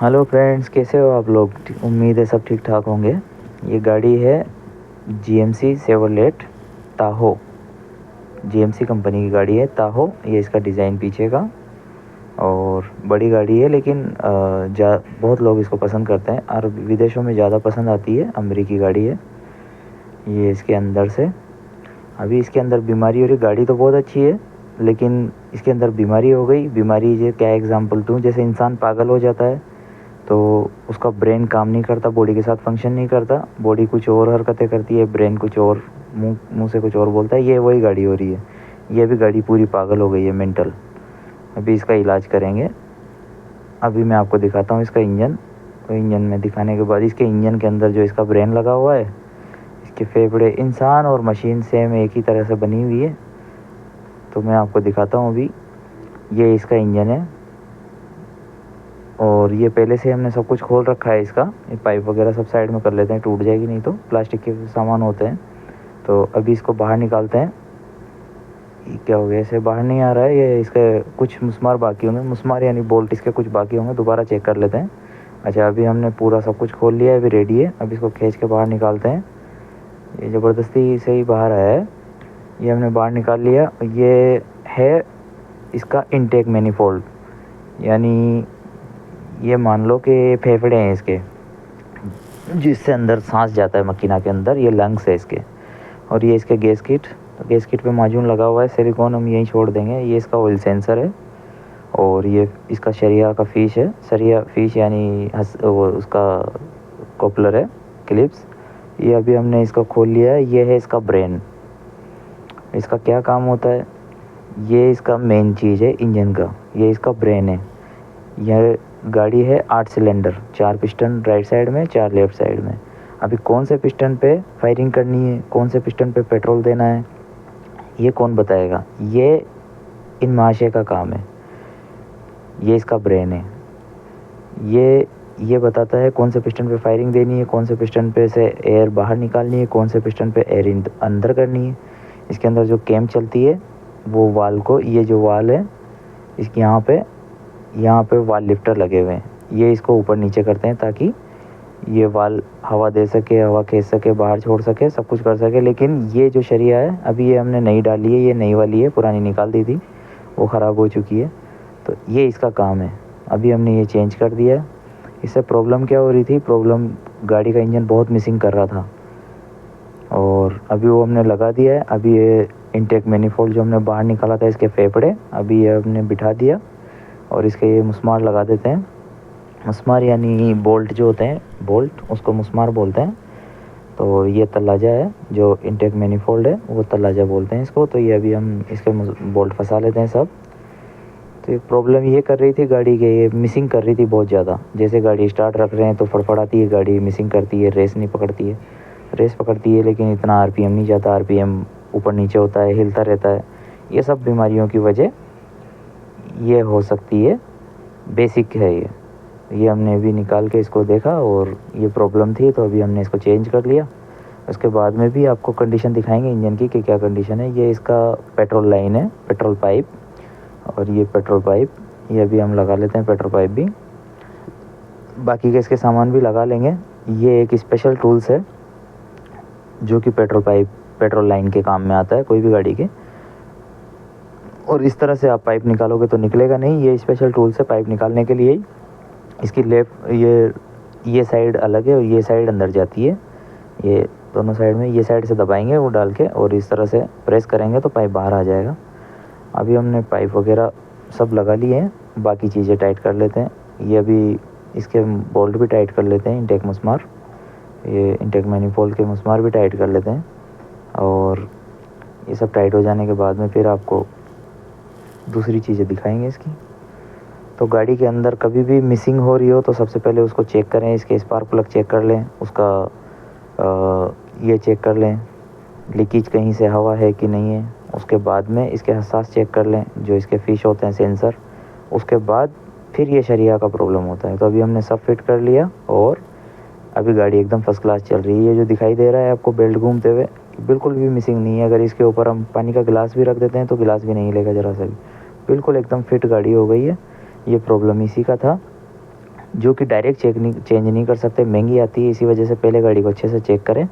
Hello friends, कैसे हो आप लोग। उम्मीद है सब ठीक ठाक होंगे। ये गाड़ी है जीएमसी सेवरलेट ताहो। जीएमसी कंपनी की गाड़ी है ताहो। ये इसका डिज़ाइन पीछे का, और बड़ी गाड़ी है, लेकिन बहुत लोग इसको पसंद करते हैं और विदेशों में ज़्यादा पसंद आती है। अमेरिकी गाड़ी है ये। इसके अंदर से अभी इसके अंदर बीमारी हो रही। गाड़ी तो बहुत अच्छी है, लेकिन इसके अंदर बीमारी हो गई। बीमारी ये क्या एग्जांपल दूँ, जैसे इंसान पागल हो जाता है तो उसका ब्रेन काम नहीं करता, बॉडी के साथ फंक्शन नहीं करता। बॉडी कुछ और हरकतें करती है, ब्रेन कुछ और, मुंह से कुछ और बोलता है। ये वही गाड़ी हो रही है। ये भी गाड़ी पूरी पागल हो गई है, मेंटल। अभी इसका इलाज करेंगे। अभी मैं आपको दिखाता हूँ इसका इंजन। तो इंजन में दिखाने के बाद इसके इंजन के अंदर जो इसका ब्रेन लगा हुआ है, इसके फेफड़े इंसान और मशीन सेम एक ही तरह से बनी हुई है। तो मैं आपको दिखाता हूँ अभी। ये इसका इंजन है, और ये पहले से हमने सब कुछ खोल रखा है इसका। ये पाइप वगैरह सब साइड में कर लेते हैं, टूट जाएगी नहीं तो। प्लास्टिक के सामान होते हैं। तो अभी इसको बाहर निकालते हैं। ये क्या हो गया, इसे बाहर नहीं आ रहा है। ये इसके कुछ मुस्मार बाकी होंगे, मुस्मार यानी बोल्ट इसके कुछ बाकी होंगे, दोबारा चेक कर लेते हैं। अच्छा, अभी हमने पूरा सब कुछ खोल लिया है, अभी रेडी है। अभी इसको खींच के बाहर निकालते हैं। ये ज़बरदस्ती से ही बाहर आया है। ये हमने बाहर निकाल लिया। ये है इसका इनटेक मैनिफोल्ड, यानी ये मान लो कि फेफड़े हैं इसके, जिससे अंदर सांस जाता है मकीना के अंदर। ये लंग्स है इसके। और ये इसके गैस किट। तो गैस किट पे माजून लगा हुआ है, सिलिकॉन हम यहीं छोड़ देंगे। ये इसका ऑयल सेंसर है, और ये इसका शरिया का फिश है। शरिया फिश यानी वो उसका कॉपलर है, क्लिप्स। ये अभी हमने इसका खोल लिया है। ये है इसका ब्रेन। इसका क्या काम होता है, ये इसका मेन चीज़ है इंजन का। ये इसका ब्रेन है। यह गाड़ी है 8 सिलेंडर, 4 पिस्टन राइट साइड में, 4 लेफ्ट साइड में। अभी कौन से पिस्टन पे फायरिंग करनी है, कौन से पिस्टन पे पेट्रोल देना है, ये कौन बताएगा। ये इन महाशय का काम है। ये इसका ब्रेन है। ये बताता है कौन से पिस्टन पे फायरिंग देनी है, कौन से पिस्टन पे से एयर बाहर निकालनी है, कौन से पिस्टन पे एयर अंदर करनी है। इसके अंदर जो कैम चलती है वो वाल को, ये जो वाल है इसके यहाँ पे वाल लिफ्टर लगे हुए हैं। ये इसको ऊपर नीचे करते हैं ताकि ये वाल हवा दे सके, हवा खींच सके, बाहर छोड़ सके, सब कुछ कर सके। लेकिन ये जो शरिया है अभी ये हमने नई डाली है, ये नई वाली है, पुरानी निकाल दी थी, वो ख़राब हो चुकी है। तो ये इसका काम है। अभी हमने ये चेंज कर दिया है। इससे प्रॉब्लम क्या हो रही थी, प्रॉब्लम गाड़ी का इंजन बहुत मिसिंग कर रहा था, और अभी वो हमने लगा दिया है। अभी ये इनटेक मैनिफोल्ड जो हमने बाहर निकाला था इसके फेफड़े, अभी ये हमने बिठा दिया, और इसके ये मुस्मार लगा देते हैं। मुस्मार यानी बोल्ट जो होते हैं, बोल्ट, उसको मुस्मार बोलते हैं। तो ये तल्लाजा है, जो इनटेक मैनिफोल्ड है वो तल्लाजा बोलते हैं इसको। तो ये अभी हम इसके बोल्ट फंसा लेते हैं सब। तो एक प्रॉब्लम ये कर रही थी गाड़ी के, ये मिसिंग कर रही थी बहुत ज़्यादा। जैसे गाड़ी स्टार्ट रख रहे हैं तो फड़फड़ाती है गाड़ी, मिसिंग करती है, रेस नहीं पकड़ती है। रेस पकड़ती है लेकिन इतना आरपीएम नहीं जाता, आरपीएम ऊपर नीचे होता है, हिलता रहता है। ये सब बीमारियों की वजह ये हो सकती है, बेसिक है ये हमने अभी निकाल के इसको देखा, और ये प्रॉब्लम थी तो अभी हमने इसको चेंज कर लिया। उसके बाद में भी आपको कंडीशन दिखाएंगे इंजन की कि क्या कंडीशन है। ये इसका पेट्रोल लाइन है, पेट्रोल पाइप, और ये पेट्रोल पाइप, ये अभी हम लगा लेते हैं पेट्रोल पाइप भी। बाकी के इसके सामान भी लगा लेंगे। ये एक स्पेशल टूल्स है जो कि पेट्रोल पाइप, पेट्रोल लाइन के काम में आता है कोई भी गाड़ी के। और इस तरह से आप पाइप निकालोगे तो निकलेगा नहीं। ये स्पेशल टूल्स है पाइप निकालने के लिए। इसकी लेफ्ट ये साइड अलग है और ये साइड अंदर जाती है। ये दोनों साइड में, ये साइड से दबाएंगे वो डाल के, और इस तरह से प्रेस करेंगे तो पाइप बाहर आ जाएगा। अभी हमने पाइप वगैरह सब लगा लिए हैं, बाकी चीज़ें टाइट कर लेते हैं। ये अभी इसके बोल्ट भी टाइट कर लेते हैं, इनटेक मुस्मार, ये इनटेक मैनिफोल्ड के मुस्मार भी टाइट कर लेते हैं। और ये सब टाइट हो जाने के बाद में फिर आपको दूसरी चीज़ें दिखाएंगे इसकी। तो गाड़ी के अंदर कभी भी मिसिंग हो रही हो तो सबसे पहले उसको चेक करें। इसके स्पार्क प्लग चेक कर लें, उसका ये चेक कर लें लीकेज कहीं से हवा है कि नहीं है। उसके बाद में इसके हसास चेक कर लें, जो इसके फिश होते हैं सेंसर। उसके बाद फिर ये शरिया का प्रॉब्लम होता है। तो अभी हमने सब फिट कर लिया, और अभी गाड़ी एकदम फर्स्ट क्लास चल रही है। ये जो दिखाई दे रहा है आपको बेल्ट घूमते हुए, बिल्कुल भी मिसिंग नहीं है। अगर इसके ऊपर हम पानी का गिलास भी रख देते हैं तो गिलास भी नहीं लेगा ज़रा सा भी, बिल्कुल एकदम फिट गाड़ी हो गई है। ये प्रॉब्लम इसी का था। जो कि डायरेक्ट चेंज नहीं कर सकते, महंगी आती है, इसी वजह से पहले गाड़ी को अच्छे से चेक करें